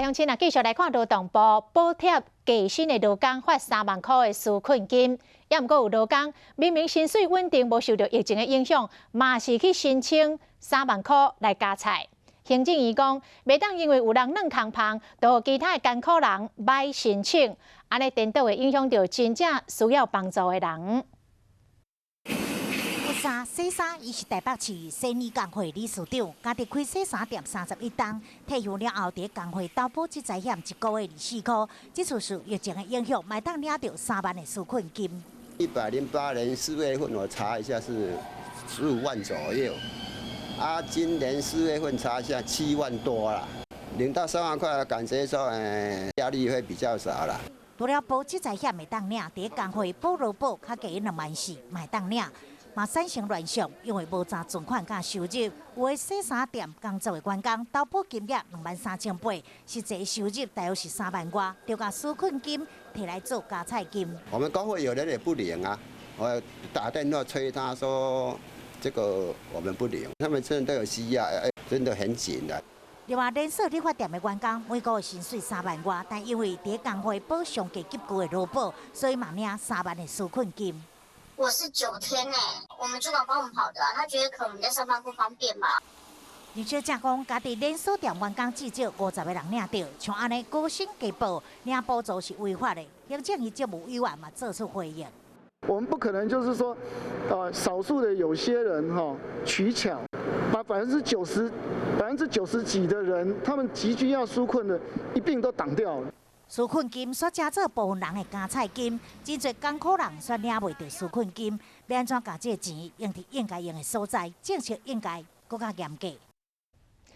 乡亲啊，继续来看劳动部补贴计薪的劳工发3万块的纾困金，也毋过有劳工明明薪水稳定，无受到疫情的影响，嘛是去申请3万块来加菜。行政院讲，袂当因为有人软空胖，就其他的艰苦人歹申请，安尼颠倒会影响到真正需要帮助的人。 三洗衫，伊是台北市生意工会理事长，家己开洗衫店31档，退休了后，伫工会投保即财险1个月24块。这次受疫情的影响，买当领到3万的纾困金。108年4月份我查一下是15万左右，今年4月份查一下7万多啦，领到3万块，感觉说压力会比较少啦。 除了保即财险会当领，伫工会保劳保较低2万4，买当领。 嘛产生乱象，因为无查存款甲收入，有的洗衫店工作的员工投保金额23800，实际收入大约是3万外，就甲纾困金摕来做加菜金。我们工会有人也不领啊，我打电话催他说这个我们不领，他们真的都有需要，真的很紧的。 另外，连锁理发店的员工每个月薪水3万外，但因为伫工会保上加急救的劳保，所以嘛领3万的纾困金。 我是9天我们主管帮我们跑的他觉得可能在上班不方便吧。而且正讲，家己连锁店员工至少50个人领到，像安尼高薪加保领补助是违法的。行政院政务委员嘛做出回应。我们不可能就是说，少数的有些人取巧，把90%几的人，他们急需要纾困的，一并都挡掉了。 纾困金煞加做部分人的加菜金，真侪艰苦人煞领袂到纾困金，要安怎把这钱用伫应该用的所在？政策应该更加严格。